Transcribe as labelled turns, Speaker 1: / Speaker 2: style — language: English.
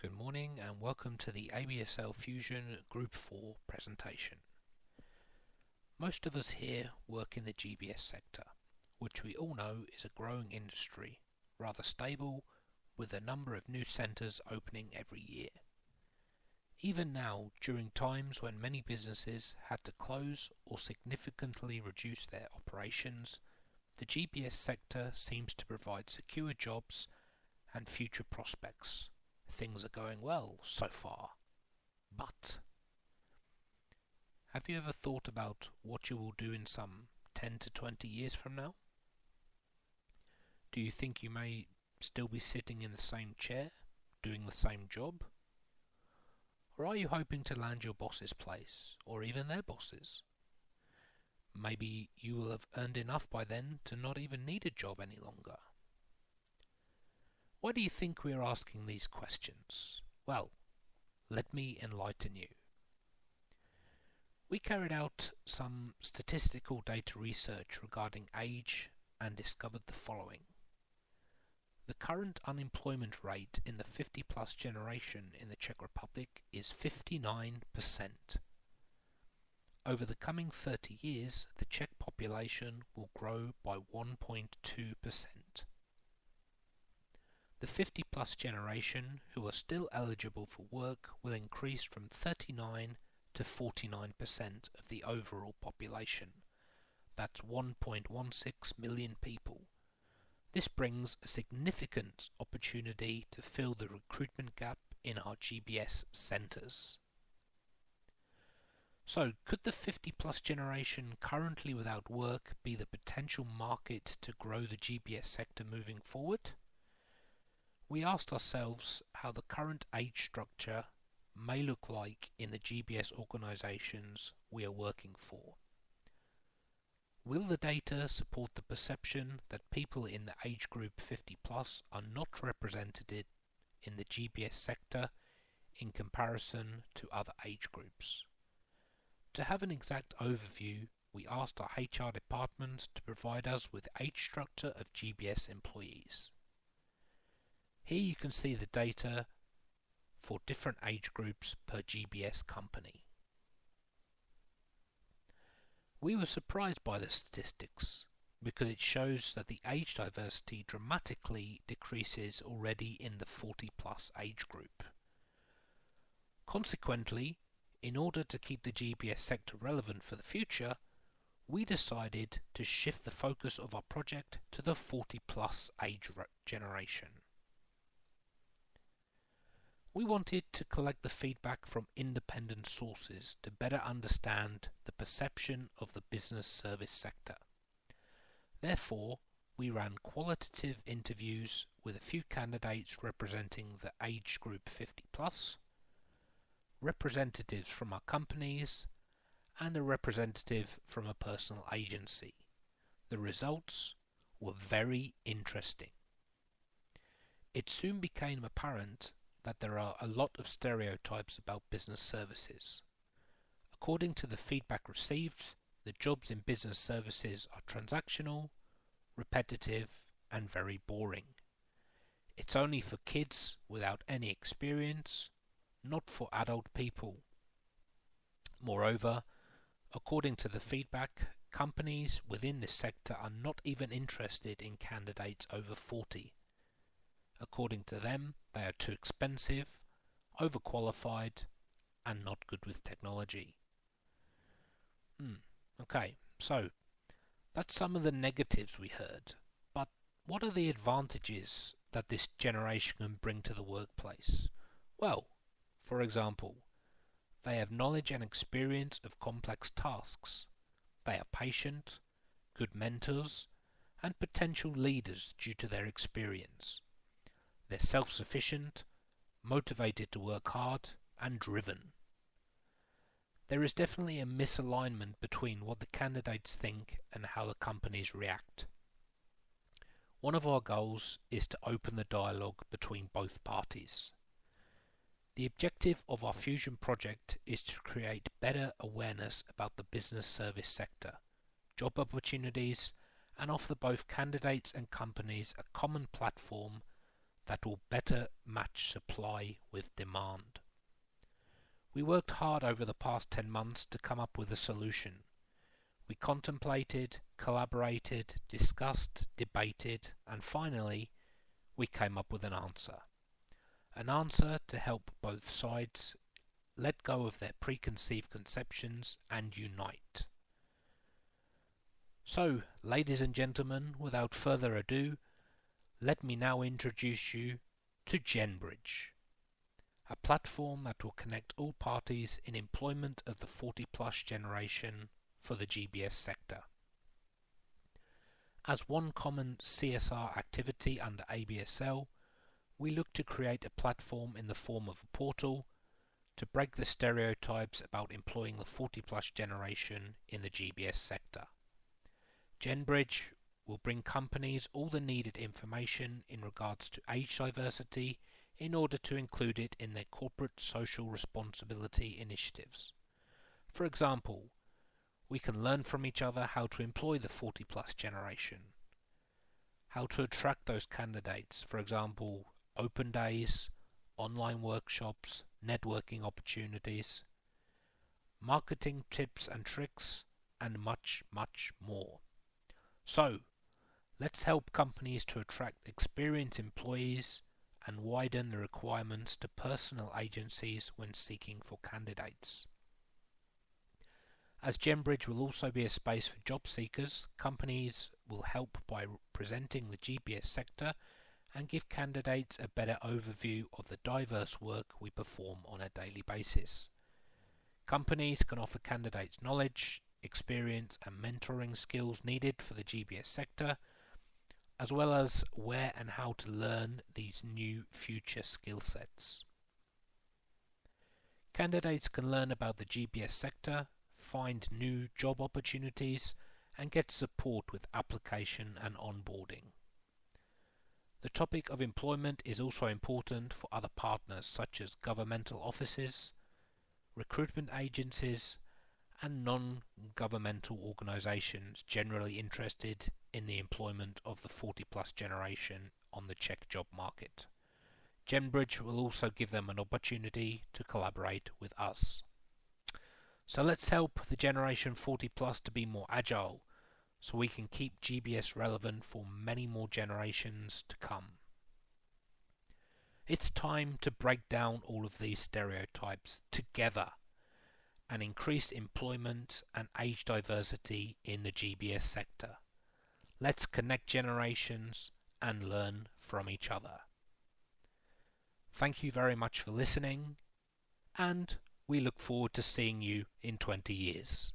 Speaker 1: Good morning and welcome to the ABSL Fusion Group 4 presentation. Most of us here work in the GBS sector, which we all know is a growing industry, rather stable, with a number of new centres opening every year. Even now, during times when many businesses had to close or significantly reduce their operations, the GBS sector seems to provide secure jobs and future prospects. Things are going well so far. But have you ever thought about what you will do in some 10 to 20 years from now? Do you think you may still be sitting in the same chair, doing the same job? Or are you hoping to land your boss's place, or even their bosses? Maybe you will have earned enough by then to not even need a job any longer. Why do you think we are asking these questions? Well, let me enlighten you. We carried out some statistical data research regarding age and discovered the following. The current unemployment rate in the 50-plus generation in the Czech Republic is 59%. Over the coming 30 years, the Czech population will grow by 1.2%. The 50-plus generation who are still eligible for work will increase from 39 to 49% of the overall population. That's 1.16 million people. This brings a significant opportunity to fill the recruitment gap in our GBS centres. So, could the 50-plus generation currently without work be the potential market to grow the GBS sector moving forward? We asked ourselves how the current age structure may look like in the GBS organisations we are working for. Will the data support the perception that people in the age group 50 plus are not represented in the GBS sector in comparison to other age groups? To have an exact overview, we asked our HR department to provide us with the age structure of GBS employees. Here you can see the data for different age groups per GBS company. We were surprised by the statistics because it shows that the age diversity dramatically decreases already in the 40-plus age group. Consequently, in order to keep the GBS sector relevant for the future, we decided to shift the focus of our project to the 40-plus age generation. We wanted to collect the feedback from independent sources to better understand the perception of the business service sector. Therefore, we ran qualitative interviews with a few candidates representing the age group 50 plus, representatives from our companies, and a representative from a personal agency. The results were very interesting. It soon became apparent that there are a lot of stereotypes about business services. According to the feedback received, the jobs in business services are transactional, repetitive, and very boring. It's only for kids without any experience, not for adult people. Moreover, according to the feedback, companies within this sector are not even interested in candidates over 40. According to them, they are too expensive, overqualified, and not good with technology. Okay, so that's some of the negatives we heard. But what are the advantages that this generation can bring to the workplace? Well, for example, they have knowledge and experience of complex tasks. They are patient, good mentors, and potential leaders due to their experience. They're self-sufficient, motivated to work hard, and driven. There is definitely a misalignment between what the candidates think and how the companies react. One of our goals is to open the dialogue between both parties. The objective of our Fusion project is to create better awareness about the business service sector, job opportunities, and offer both candidates and companies a common platform that will better match supply with demand. We worked hard over the past 10 months to come up with a solution. We contemplated, collaborated, discussed, debated, and finally, we came up with an answer. An answer to help both sides let go of their preconceived conceptions and unite. So, ladies and gentlemen, without further ado, let me now introduce you to GenBridge, a platform that will connect all parties in employment of the 40-plus generation for the GBS sector. As one common CSR activity under ABSL, we look to create a platform in the form of a portal to break the stereotypes about employing the 40-plus generation in the GBS sector. GenBridge will bring companies all the needed information in regards to age diversity in order to include it in their corporate social responsibility initiatives. For example, we can learn from each other how to employ the 40-plus generation, how to attract those candidates, for example, open days, online workshops, networking opportunities, marketing tips and tricks, and much, much more. So, let's help companies to attract experienced employees and widen the requirements to personal agencies when seeking for candidates. As GenBridge will also be a space for job seekers, companies will help by presenting the GBS sector and give candidates a better overview of the diverse work we perform on a daily basis. Companies can offer candidates knowledge, experience and mentoring skills needed for the GBS sector, as well as where and how to learn these new future skill sets. Candidates can learn about the GBS sector, find new job opportunities, and get support with application and onboarding. The topic of employment is also important for other partners such as governmental offices, recruitment agencies, and non-governmental organisations generally interested in the employment of the 40-plus generation on the Czech job market. GenBridge will also give them an opportunity to collaborate with us. So let's help the generation 40-plus to be more agile, so we can keep GBS relevant for many more generations to come. It's time to break down all of these stereotypes together and increase employment and age diversity in the GBS sector. Let's connect generations and learn from each other. Thank you very much for listening, and we look forward to seeing you in 20 years.